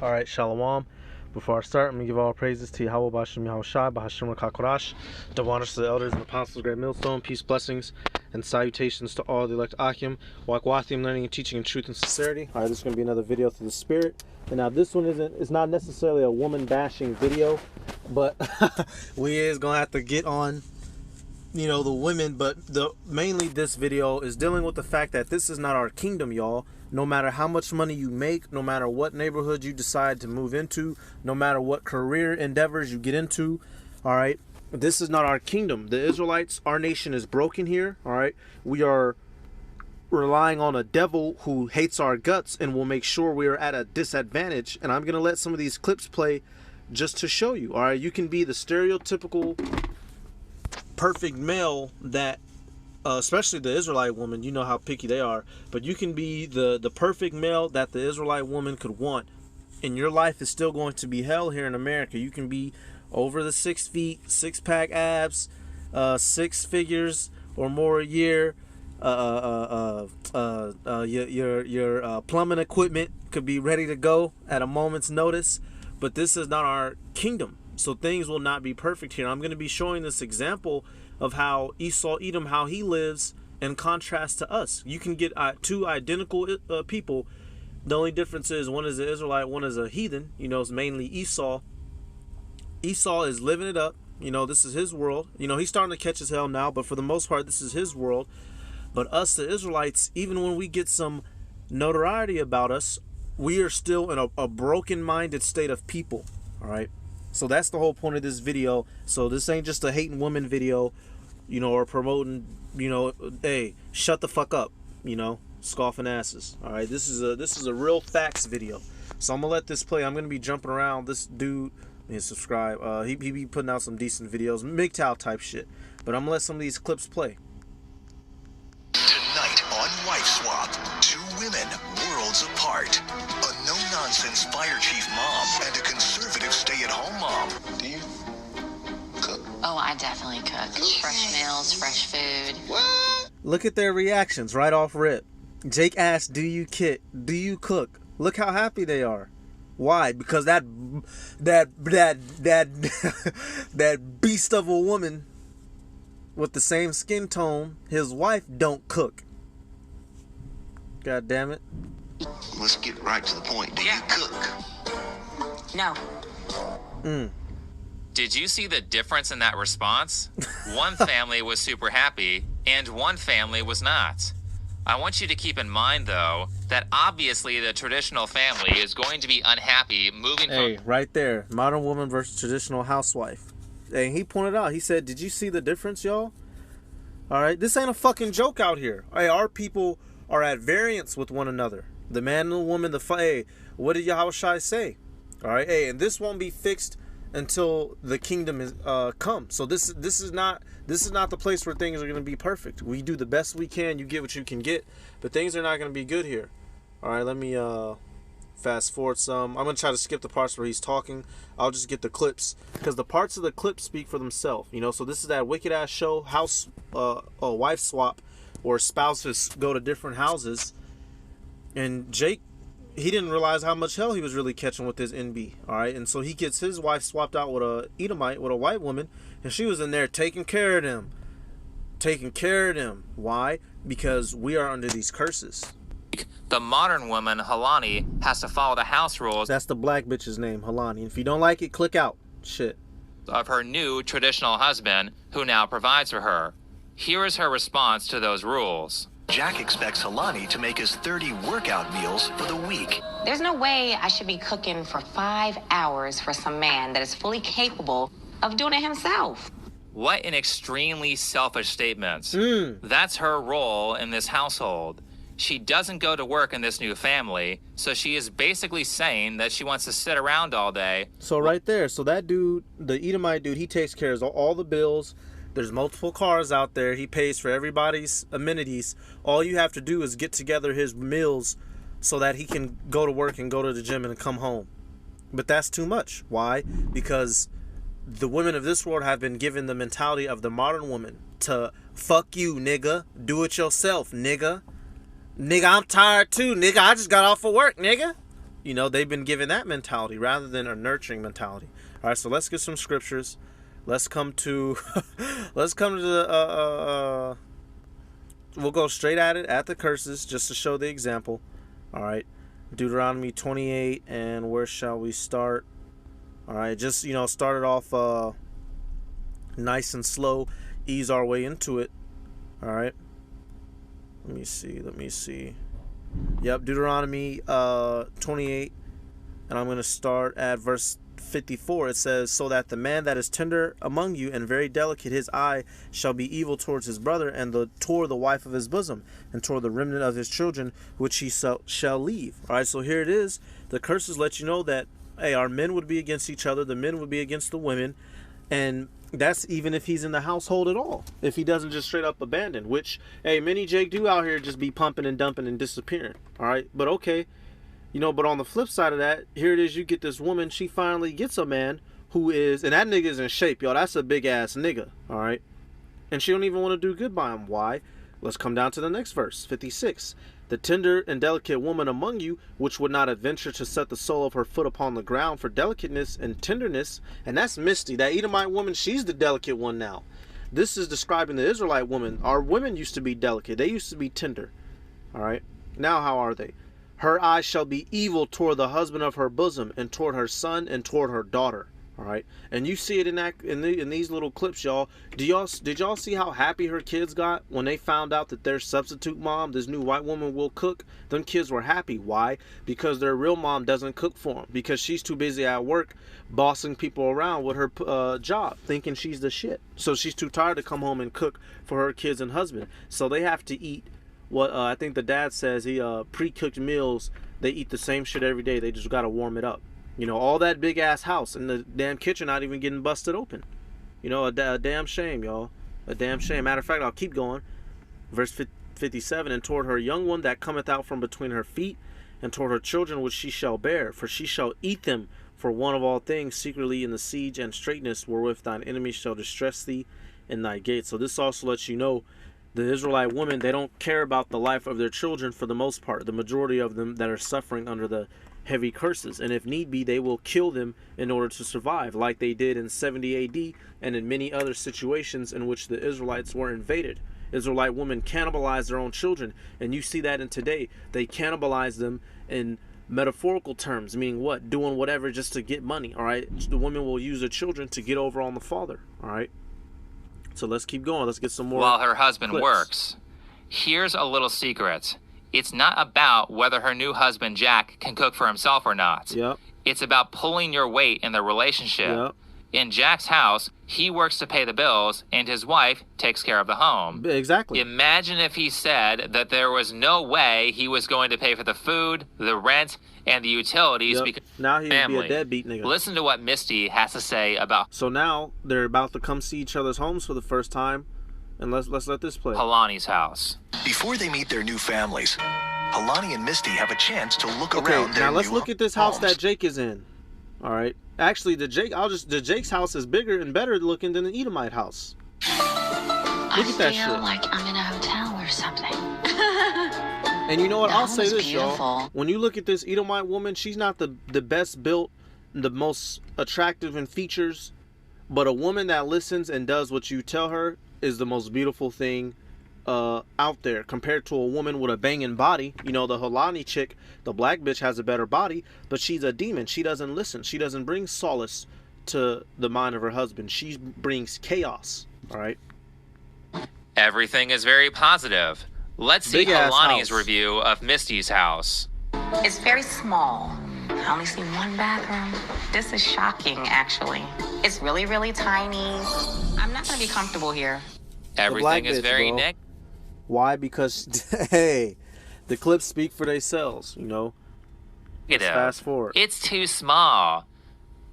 Alright, Shalom. Before I start, I'm going to give all praises to Yahweh B'Hashem Yahushai, B'Hashem Rakakorash. Double honors to the elders and apostles, great millstone, peace, blessings, and salutations to all the elect Akim. Wakwathim, learning and teaching in truth and sincerity. Alright, this is going to be another video through the Spirit. And now this one is not necessarily a woman bashing video, but we is going to have to get on, you know, the women. But mainly this video is dealing with the fact that this is not our kingdom, y'all. No matter how much money you make, no matter what neighborhood you decide to move into, no matter what career endeavors you get into, all right, this is not our kingdom. The Israelites, our nation is broken here, all right. We are relying on a devil who hates our guts and will make sure we are at a disadvantage. And I'm going to let some of these clips play just to show you, all right. You can be the stereotypical perfect male that especially the Israelite woman, you know how picky they are, but you can be the perfect male that the Israelite woman could want, and your life is still going to be hell here in America. You can be over the 6 feet, 6-pack abs, 6 figures or more a year. Your plumbing equipment could be ready to go at a moment's notice, but this is not our kingdom, so things will not be perfect here. I'm going to be showing this example of how Esau Edom, how he lives in contrast to us. You can get two identical people. The only difference is one is an Israelite, one is a heathen. You know, it's mainly Esau. Esau is living it up. You know, this is his world. You know, he's starting to catch his hell now, but for the most part, this is his world. But us, the Israelites, even when we get some notoriety about us, we are still in a broken-minded state of people, all right? So that's the whole point of this video. So this ain't just a hating woman video, you know, or promoting, you know, hey, shut the fuck up, you know, scoffing asses. All right, this is a real facts video. So I'm gonna let this play. I'm gonna be jumping around. This dude, subscribe. He be putting out some decent videos, MGTOW type shit. But I'm gonna let some of these clips play. Tonight on Wife Swap, 2 women worlds apart. A no-nonsense fire chief mom and a conservative stay-at-home mom. Do you cook? Oh, I definitely cook. Fresh meals, fresh food. What? Look at their reactions right off rip. Jake asked, "Do you cook?" Look how happy they are. Why? Because that that beast of a woman with the same skin tone, his wife, don't cook. God damn it. Let's get right to the point. Do you cook? No. Did you see the difference in that response? One family was super happy, and one family was not. I want you to keep in mind, though, that obviously the traditional family is going to be unhappy moving Hey, right there. Modern woman versus traditional housewife. And he pointed out, he said, did you see the difference, y'all? All right, this ain't a fucking joke out here. Hey, our people are at variance with one another. The man and the woman, hey, what did Yahushua say? All right, hey, and this won't be fixed until the kingdom is come. So this is not the place where things are going to be perfect. We do the best we can. You get what you can get, but things are not going to be good here. All right, let me fast forward some. I'm going to try to skip the parts where he's talking. I'll just get the clips because the parts of the clips speak for themselves. You know, so this is that wicked ass show, wife swap, where spouses go to different houses, and Jake, he didn't realize how much hell he was really catching with his NB, all right? And so he gets his wife swapped out with a Edomite, with a white woman, and she was in there taking care of them. Why? Because we are under these curses. the modern woman, Halani, has to follow the house rules That's the black bitch's name, Halani. If you don't like it, click out. Shit. of her new traditional husband, who now provides for her. Here is her response to those rules. Jack expects Halani to make his 30 workout meals for the week. There's no way I should be cooking for 5 hours for some man that is fully capable of doing it himself. What an extremely selfish statement. That's her role in this household. She doesn't go to work in this new family, so she is basically saying that she wants to sit around all day. So right there, so that dude, the Edomite dude, he takes care of all the bills. There's multiple cars out there. He pays for everybody's amenities. All you have to do is get together his meals so that he can go to work and go to the gym and come home. But that's too much. Why? Because the women of this world have been given the mentality of the modern woman to fuck you, nigga. Do it yourself, nigga. Nigga, I'm tired too, nigga. I just got off of work, nigga. you know, they've been given that mentality rather than a nurturing mentality. All right, so let's get some scriptures. Let's come to the we'll go straight at it at the curses just to show the example. All right, Deuteronomy 28, and where shall we start? All right, just, you know, start it off nice and slow, ease our way into it. All right, let me see. Yep, Deuteronomy 28, and I'm going to start at verse 54. It says, so that the man that is tender among you and very delicate, his eye shall be evil towards his brother, and toward the wife of his bosom, and toward the remnant of his children, which he shall leave. All right, so here it is. The curses let you know that, hey, our men would be against each other, the men would be against the women, and that's even if he's in the household at all. If he doesn't just straight up abandon, which, hey, many Jake do out here just be pumping and dumping and disappearing. All right, but okay. You know, but on the flip side of that, here it is, you get this woman, she finally gets a man who is, and that nigga is in shape, y'all. That's a big ass nigga, all right? And she don't even want to do good by him. Why? Let's come down to the next verse, 56. The tender and delicate woman among you, which would not adventure to set the sole of her foot upon the ground for delicateness and tenderness, and that's Misty, that Edomite woman, she's the delicate one now. This is describing the Israelite woman. Our women used to be delicate. They used to be tender, all right? Now how are they? Her eyes shall be evil toward the husband of her bosom, and toward her son, and toward her daughter. All right, and you see it in these little clips, y'all. Did y'all see how happy her kids got when they found out that their substitute mom, this new white woman, will cook? Them kids were happy. Why? Because their real mom doesn't cook for them, because she's too busy at work bossing people around with her job, thinking she's the shit. So she's too tired to come home and cook for her kids and husband. So they have to eat what I think the dad says, he pre-cooked meals. They eat the same shit every day. They just got to warm it up. You know, all that big ass house and the damn kitchen not even getting busted open. You know, a damn shame, y'all. A damn shame. Matter of fact, I'll keep going. Verse 57, and toward her young one that cometh out from between her feet, and toward her children which she shall bear, for she shall eat them for one of all things, secretly in the siege and straitness wherewith thine enemies shall distress thee in thy gates. So this also lets you know, the Israelite women, they don't care about the life of their children for the most part. The majority of them that are suffering under the heavy curses, and if need be, they will kill them in order to survive, like they did in 70 AD and in many other situations in which the Israelites were invaded. Israelite women cannibalize their own children, and you see that in today. They cannibalize them in metaphorical terms, meaning what? Doing whatever just to get money, all right? The women will use their children to get over on the father, all right? So let's keep going. Let's get some more. While her husband clips. works. Here's a little secret. It's not about whether her new husband, Jack, can cook for himself or not. Yep. It's about pulling your weight in the relationship. Yep. In Jack's house, he works to pay the bills, and his wife takes care of the home. Exactly. Imagine if he said that there was no way he was going to pay for the food, the rent, and the utilities because now he'd family. be a deadbeat nigga. Listen to what Misty has to say about. So now they're about to come see each other's homes for the first time, and let's let this play. Halani's house. Before they meet their new families, Halani and Misty have a chance to look around Okay, their now let's new look at this house homes. that Jake is in. All right. Actually, the Jake's house is bigger and better looking than the Edomite house. Look at that shit. I feel like I'm in a hotel or something. And you know what? The I'll home say is this, y'all. beautiful. When you look at this Edomite woman, she's not the best built, the most attractive in features, but a woman that listens and does what you tell her is the most beautiful thing out there, compared to a woman with a banging body. You know, the Halani chick, the black bitch, has a better body, but she's a demon. She doesn't listen. She doesn't bring solace to the mind of her husband. She brings chaos. All right. Everything is very positive. Let's see Big-ass Halani's house. review of Misty's house. It's very small. I only see one bathroom. This is shocking, actually. It's really, really tiny. I'm not going to be comfortable here. Everything is bitch, very bro. negative. Why? Because hey, the clips speak for themselves. You know. Let's fast forward. It's too small.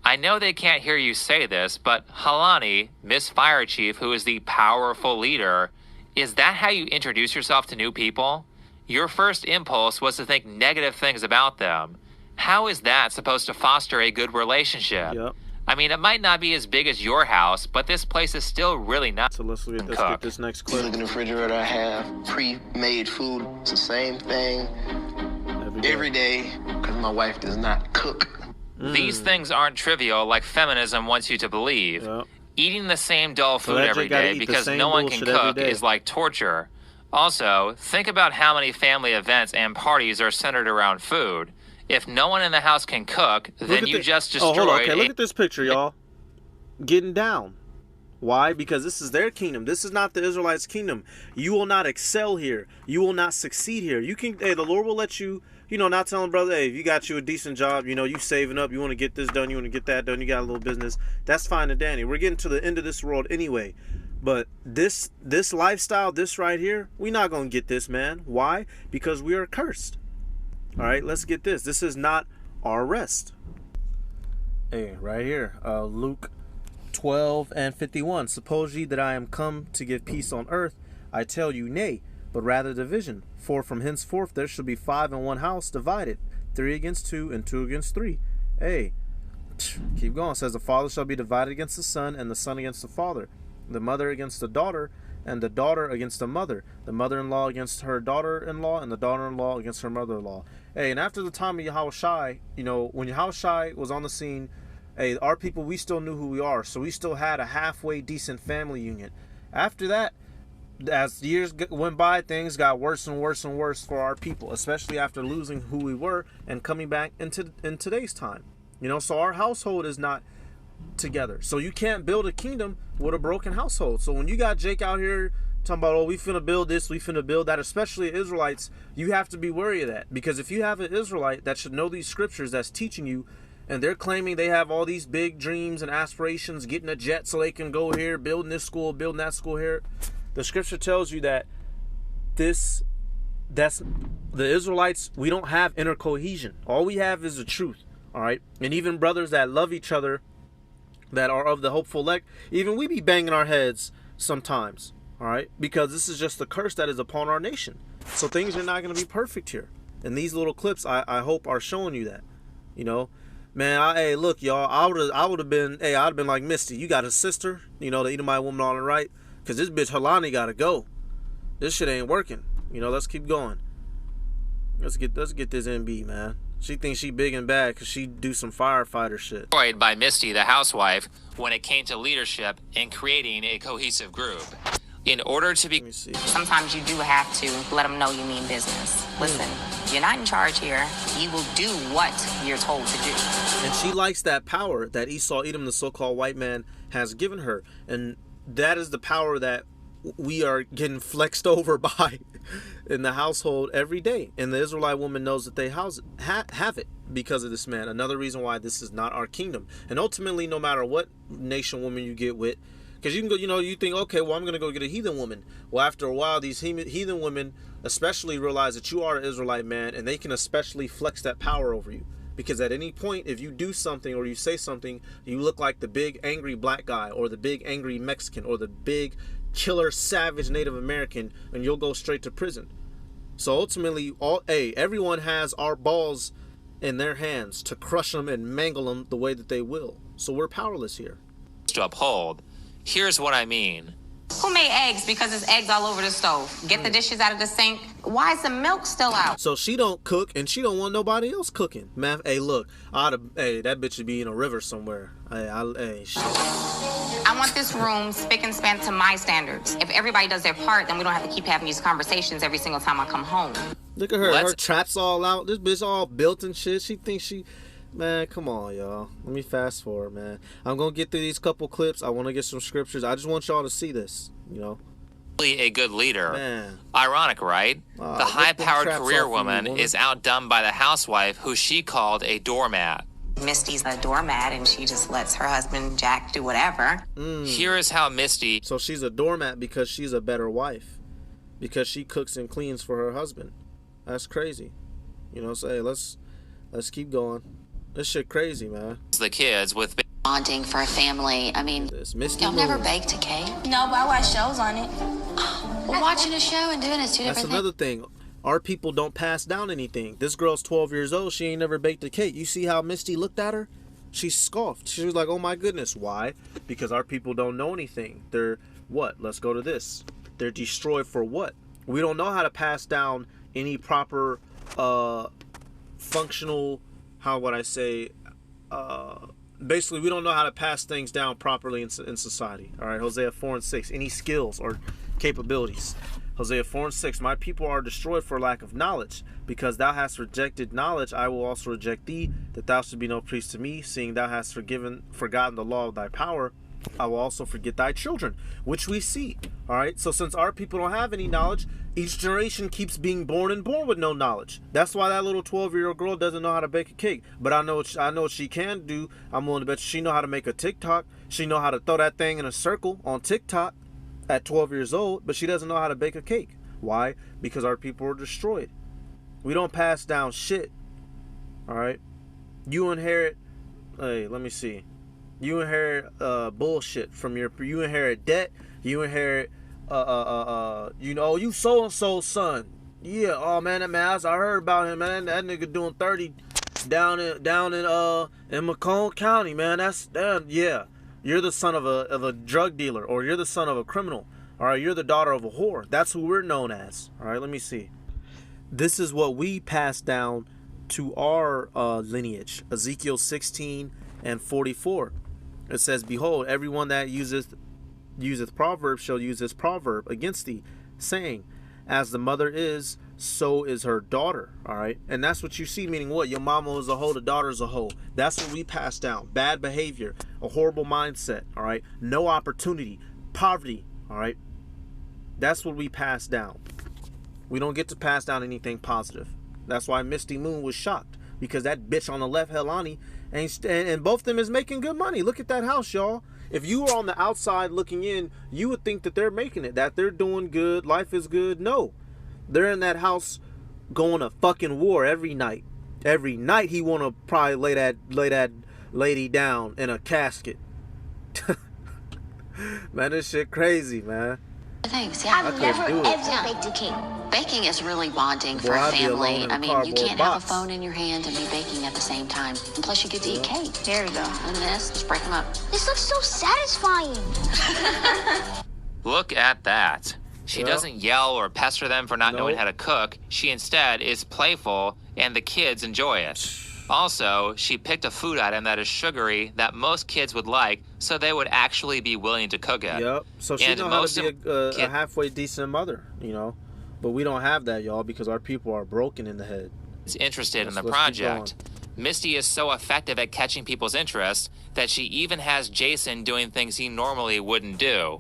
I know they can't hear you say this, but Halani, Miss Fire Chief, who is the powerful leader, is that how you introduce yourself to new people? Your first impulse was to think negative things about them. How is that supposed to foster a good relationship? Yep. I mean, it might not be as big as your house, but this place is still really not. So let's get Cook. this next You look clip. in the refrigerator, I have pre-made food. It's the same thing every day. Because my wife does not cook. These things aren't trivial like feminism wants you to believe. Yep. Eating the same dull So food that every chick gotta day eat the because same no one can bullshit every cook day. is like torture. Also, think about how many family events and parties are centered around food. If no one in the house can cook, then you just destroyed hold on. Okay, look at this picture, y'all. Getting down. Why? Because this is their kingdom. This is not the Israelites' kingdom. You will not excel here. You will not succeed here. You can. Hey, the Lord will let you. You know, not telling brother, hey, if you got you a decent job, you know, you saving up, you want to get this done, you want to get that done, you got a little business. That's fine and dandy. We're getting to the end of this world anyway. But this lifestyle, this right here, we're not gonna get this, man. Why? Because we are cursed. All right, let's get this. This is not our rest. Hey, right here, Luke 12:51. Suppose ye that I am come to give peace on earth, I tell you, nay, but rather division. For from henceforth there shall be 5 in one house divided, 3 against 2, and 2 against 3. Hey, keep going. It says the father shall be divided against the son, and the son against the father, the mother against the daughter, and the daughter against the mother-in-law against her daughter-in-law, and the daughter-in-law against her mother-in-law. Hey, and after the time of Yahushai, you know, when Yahushai was on the scene, hey, our people, we still knew who we are, so we still had a halfway decent family union. After that, as years went by, things got worse and worse and worse for our people, especially after losing who we were and coming back in today's time. You know, so our household is not together. So you can't build a kingdom with a broken household. So when you got Jake out here talking about, oh, we finna build this, we finna build that, especially Israelites, you have to be wary of that. Because if you have an Israelite that should know these scriptures that's teaching you, and they're claiming they have all these big dreams and aspirations, getting a jet so they can go here, building this school, building that school here, the scripture tells you that that's the Israelites, we don't have inner cohesion. All we have is the truth. All right. And even brothers that love each other, that are of the hopeful elect, even we be banging our heads sometimes. All right. Because this is just the curse that is upon our nation. So things are not going to be perfect here. And these little clips, I hope, are showing you that. You know, man, hey, look, y'all, I would have been, hey, I'd have been like Misty. You got a sister, you know, the Edomite woman on the right. Because this bitch Halani got to go. This shit ain't working. You know, let's keep going. Let's get this MB, man. She thinks she big and bad because she do some firefighter shit. Destroyed by Misty, the housewife, when it came to leadership and creating a cohesive group. In order to be... Let me see. Sometimes you do have to let them know you mean business. Listen, you're not in charge here. You will do what you're told to do. And she likes that power that Esau Edom, the so-called white man, has given her. And that is the power that we are getting flexed over by in the household every day. And the Israelite woman knows that they have it because of this man. Another reason why this is not our kingdom. And ultimately, no matter what nation woman you get with, because you can go, you know, you think, okay, well, I'm going to go get a heathen woman. Well, after a while, these heathen women especially realize that you are an Israelite man, and they can especially flex that power over you. Because at any point, if you do something or you say something, you look like the big angry black guy or the big angry Mexican or the big killer savage Native American, and you'll go straight to prison. So ultimately, everyone has our balls in their hands to crush them and mangle them the way that they will. So we're powerless here. to uphold. Here's what I mean. Who made eggs? Because there's eggs all over the stove. Get the dishes out of the sink. Why is the milk still out? So she don't cook, and she don't want nobody else cooking. Man, hey, look, that bitch should be in a river somewhere. Shit. I want this room spick and span to my standards. If everybody does their part, then we don't have to keep having these conversations every single time I come home. Look at her. Her traps all out. This bitch all built and shit. She thinks she... Man, come on, y'all. Let me fast forward, man. I'm going to get through these couple clips. I want to get some scriptures. I just want y'all to see this, you know. A good leader. Man. Ironic, right? The high-powered career woman woman is outdone by the housewife who she called a doormat. Misty's a doormat, and she just lets her husband, Jack, do whatever. Here is how Misty... So she's a doormat because she's a better wife. Because she cooks and cleans for her husband. That's crazy. You know, so hey, let's keep going. This shit crazy, man. The kids with... Bonding for a family. I mean, y'all never baked a cake? No, but I watch shows on it. Well, watching a show and doing it's two That's different another thing. Our people don't pass down anything. This girl's 12 years old. She ain't never baked a cake. You see how Misty looked at her? She scoffed. She was like, oh my goodness. Why? Because our people don't know anything. They're what? Let's go to this. They're destroyed for what? We don't know how to pass down any proper functional how would I say, basically we don't know how to pass things down properly in society. All right, Hosea 4:6. Any skills or capabilities. Hosea 4:6. My people are destroyed for lack of knowledge. Because thou hast rejected knowledge, I will also reject thee, that thou should be no priest to me. Seeing thou hast forgotten the law of thy power, I will also forget thy children, which we see. All right, so since our people don't have any knowledge, each generation keeps being born with no knowledge. That's why that little 12-year-old girl doesn't know how to bake a cake. But I know what she can do. I'm willing to bet she know how to make a TikTok. She know how to throw that thing in a circle on TikTok at 12 years old, but she doesn't know how to bake a cake. Why? Because our people are destroyed. We don't pass down shit. All right, you inherit. Hey, let me see. You inherit bullshit from you inherit debt. You inherit you so and so's son. Yeah, oh man, I heard about him, man. That nigga doing 30 down in Macomb County, man. Yeah. You're the son of a drug dealer, or you're the son of a criminal. All right, you're the daughter of a whore. That's who we're known as. All right, let me see. This is what we pass down to our lineage. Ezekiel 16:44. It says, behold, everyone that useth proverbs shall use this proverb against thee, saying, as the mother is, so is her daughter. All right, and that's what you see, meaning what? Your mama is a hoe, the daughter's a hoe. That's what we pass down. Bad behavior, a horrible mindset. All right, no opportunity, poverty. All right, that's what we pass down. We don't get to pass down anything positive. That's why Misty Moon was shocked, because that bitch on the left, Helani, and both of them is making good money. Look at that house, y'all. If you were on the outside looking in, you would think that they're making it, that they're doing good, life is good. No, they're in that house going to fucking war every night. Every night he want to probably lay that lady down in a casket. Man, this shit crazy, man. Thanks. Yeah, I've never ever baked a cake. Baking is really bonding for a family. I mean, you can't have a phone in your hand and be baking at the same time. And plus, you get to eat cake. Here we go. And this, just break them up. This looks so satisfying. Look at that. She doesn't yell or pester them for not knowing how to cook. She instead is playful, and the kids enjoy it. Also, she picked a food item that is sugary that most kids would like, so they would actually be willing to cook it. Yep. So she knows how to be a halfway decent mother, you know. But we don't have that, y'all, because our people are broken in the head. Is interested in the project. Misty is so effective at catching people's interest that she even has Jason doing things he normally wouldn't do.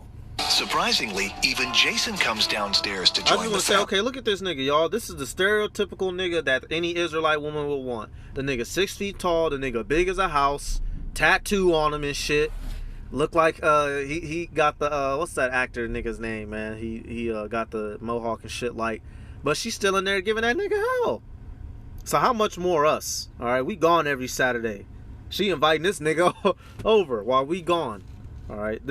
Surprisingly, even Jason comes downstairs to join I just want to say, okay, look at this nigga, y'all. This is the stereotypical nigga that any Israelite woman would want. The nigga 6 feet tall, the nigga big as a house, tattoo on him and shit. Look like he got the what's that actor nigga's name, man? He got the mohawk and shit like, but she's still in there giving that nigga hell. So how much more us? All right, we gone every Saturday. She inviting this nigga over while we gone. All right,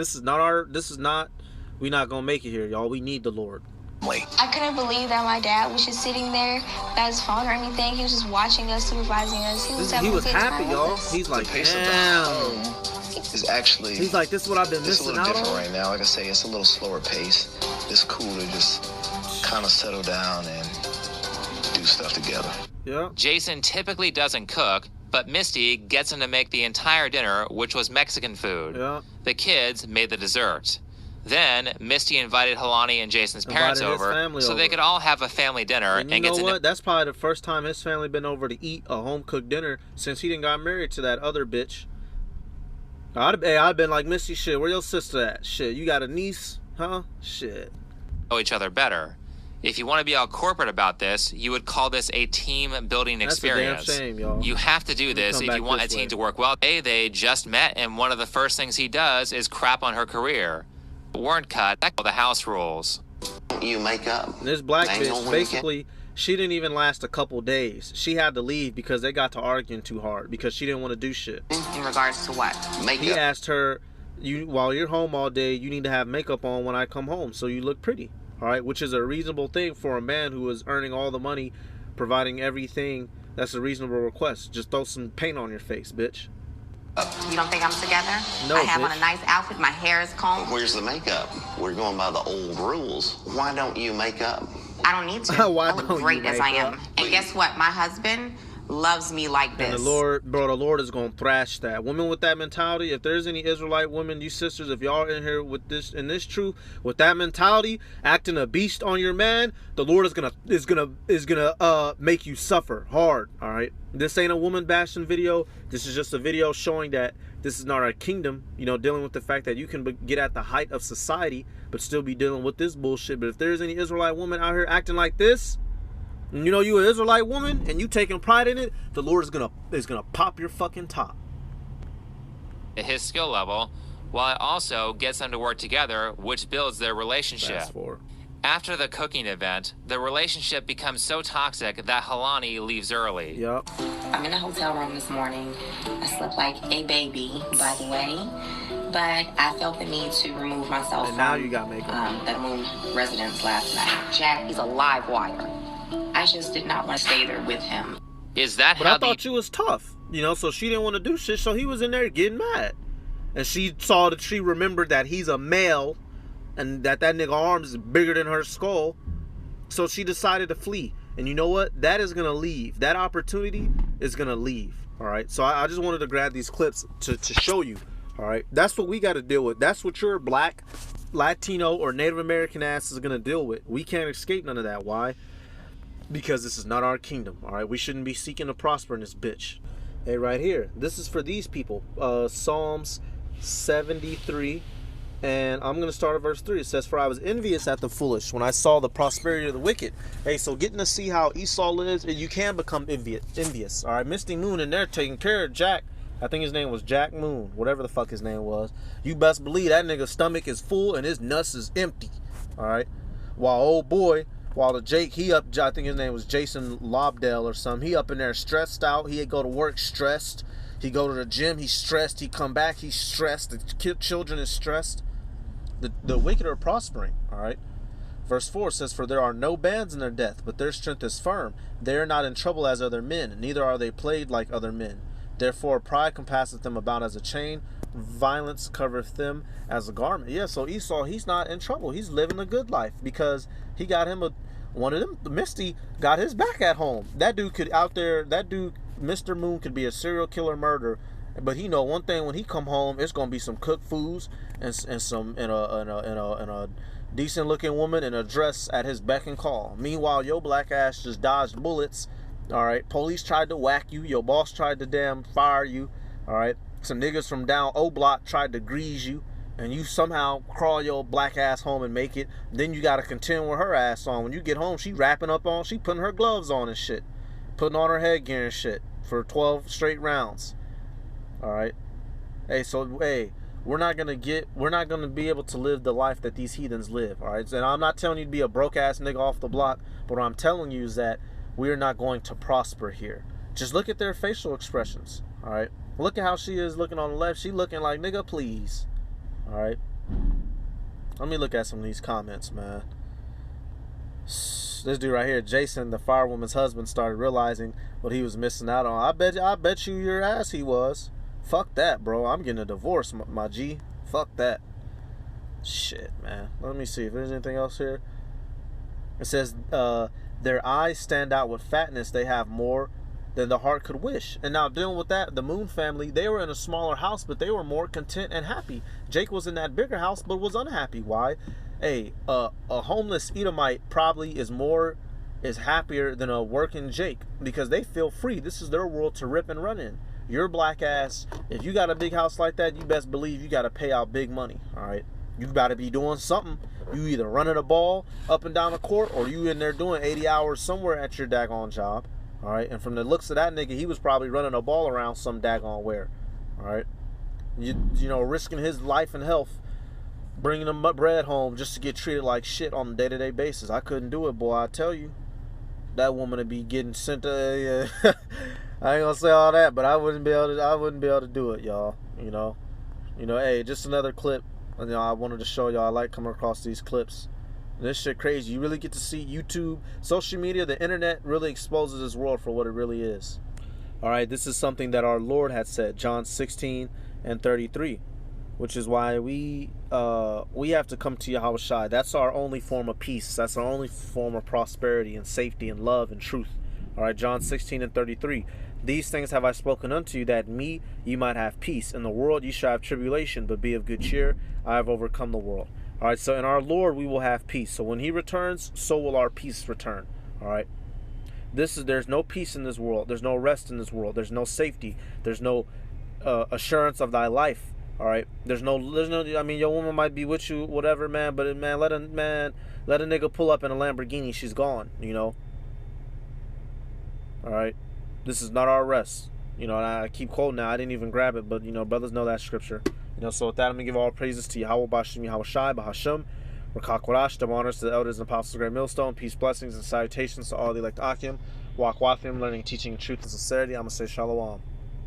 we not gonna make it here, y'all. We need the Lord. I couldn't believe that my dad was just sitting there without his phone or anything. He was just watching us, supervising us. He was happy, y'all. He's like, damn. Is actually, he's like, this is what I've been missing out on. It's a little different right now. Like I say, it's a little slower pace. It's cool to just kind of settle down and do stuff together. Yeah. Jason typically doesn't cook, but Misty gets him to make the entire dinner, which was Mexican food. Yeah. The kids made the dessert. Then Misty invited Helani and Jason's parents over, so they could all have a family dinner. And you know what? That's probably the first time his family been over to eat a home cooked dinner since he didn't got married to that other bitch. I'd been like, Misty, shit, where your sister at? Shit, you got a niece? Huh? Shit. Know each other better. If you want to be all corporate about this, you would call this a team building experience. That's a damn shame, y'all. You have to do this if you want a team to work well. They just met, and one of the first things he does is crap on her career. Weren't cut. That's the house rules. You make up. This black bitch, basically, she didn't even last a couple days. She had to leave because they got to arguing too hard because she didn't want to do shit. In regards to what? Makeup. He asked her, while you're home all day, you need to have makeup on when I come home so you look pretty. All right, which is a reasonable thing for a man who is earning all the money, providing everything. That's a reasonable request. Just throw some paint on your face, bitch. You don't think I'm together? No, I have bitch. on a nice outfit. My hair is combed. Where's the makeup? We're going by the old rules. Why don't you make up? I don't need to. Why I look don't great you as make I am. up? And guess what? My husband loves me like this. And the Lord is going to thrash that. Women with that mentality, if there's any Israelite women, you sisters, if y'all in here with this, in this truth, with that mentality, acting a beast on your man, the Lord is gonna make you suffer hard, all right? This ain't a woman bashing video. This is just a video showing that this is not our kingdom, you know, dealing with the fact that you can get at the height of society, but still be dealing with this bullshit. But if there's any Israelite woman out here acting like this, and you know you an Israelite woman and you taking pride in it, the Lord is gonna pop your fucking top. His skill level, while it also gets them to work together, which builds their relationship. Fast forward. After the cooking event, the relationship becomes so toxic that Helani leaves early. Yep. I'm in a hotel room this morning. I slept like a baby, by the way. But I felt the need to remove myself And now you got makeup. that Moon residence last night. Jack, he's a live wire. I just did not want to stay there with him. Is that But how I thought you was tough, you know, so she didn't want to do shit, so he was in there getting mad. And she remembered that he's a male and that nigga arms is bigger than her skull. So she decided to flee. And you know what? That is going to leave. That opportunity is going to leave. All right. So I just wanted to grab these clips to show you. All right. That's what we got to deal with. That's what your black, Latino, or Native American ass is going to deal with. We can't escape none of that. Why? Because this is not our kingdom. All right. We shouldn't be seeking to prosper in this bitch. Hey, right here. This is for these people. Psalms 73. And I'm going to start at verse 3. It says, "For I was envious at the foolish when I saw the prosperity of the wicked." Hey, so getting to see how Esau lives, you can become envious. All right, Misty Moon in there taking care of Jack. I think his name was Jack Moon, whatever the fuck his name was. You best believe that nigga's stomach is full and his nuts is empty. All right, while the Jake, I think his name was Jason Lobdell or something. He up in there stressed out. He'd go to work stressed. He go to the gym, he's stressed. He come back, he's stressed. The children is stressed. The wicked are prospering, all right? Verse 4 says, "For there are no bands in their death, but their strength is firm. They are not in trouble as other men, neither are they plagued like other men. Therefore pride compasseth them about as a chain, violence covereth them as a garment." Yeah, so Esau, he's not in trouble. He's living a good life because he got him one of them. Misty got his back at home. That dude, Mr. Moon, could be a serial killer murderer. But he know one thing: when he come home, it's gonna be some cooked foods and a decent looking woman in a dress at his beck and call. Meanwhile, your black ass just dodged bullets. All right, police tried to whack you. Your boss tried to damn fire you. All right, some niggas from down O Block tried to grease you, and you somehow crawl your black ass home and make it. Then you gotta contend with her ass on. When you get home, she putting her gloves on and shit, putting on her headgear and shit for 12 straight rounds. All right. Hey, so we're not gonna be able to live the life that these heathens live. All right. And I'm not telling you to be a broke ass nigga off the block, but what I'm telling you is that we are not going to prosper here. Just look at their facial expressions. All right. Look at how she is looking on the left. She looking like, nigga, please. All right. Let me look at some of these comments, man. This dude right here, Jason, the firewoman's husband, started realizing what he was missing out on. I bet you your ass he was. Fuck that, bro. I'm getting a divorce, my G. Fuck that. Shit, man. Let me see if there's anything else here. It says, their eyes stand out with fatness. They have more than the heart could wish. And now dealing with that, the Moon family, they were in a smaller house, but they were more content and happy. Jake was in that bigger house, but was unhappy. Why? Hey, a homeless Edomite probably is happier than a working Jake because they feel free. This is their world to rip and run in. Your black ass, if you got a big house like that, you best believe you got to pay out big money, all right? You got to be doing something. You either running a ball up and down the court or you in there doing 80 hours somewhere at your daggone job, all right? And from the looks of that nigga, he was probably running a ball around some daggone where, all right? You know, risking his life and health, bringing him bread home just to get treated like shit on a day-to-day basis. I couldn't do it, boy, I tell you. That woman would be getting sent to I ain't gonna say all that, but I wouldn't be able to do it, y'all. You know, hey, just another clip. You know, I wanted to show y'all. I like coming across these clips. And this shit crazy. You really get to see YouTube, social media, the internet really exposes this world for what it really is. All right, this is something that our Lord had said, John 16:33, which is why we have to come to Yahushua. That's our only form of peace. That's our only form of prosperity and safety and love and truth. All right, John 16:33. These things have I spoken unto you, that in me ye might have peace. In the world ye shall have tribulation, but be of good cheer. I have overcome the world. All right, so in our Lord we will have peace. So when he returns, so will our peace return. All right. There's no peace in this world. There's no rest in this world. There's no safety. There's no assurance of thy life. All right. There's no. I mean, your woman might be with you, whatever, man. But let a nigga pull up in a Lamborghini. She's gone. You know. All right. This is not our rest. You know. And I keep quoting now. I didn't even grab it, but you know, brothers know that scripture. You know. So with that, I'm gonna give all praises to Yahweh Bashim Yahweh Shai Bahashim. Rakakwarash, double honors to the elders and apostles of Great Millstone. Peace, blessings, and salutations to all the elect Akim. Walk Wathim, learning, teaching, truth, and sincerity. I'm going to say Shalom.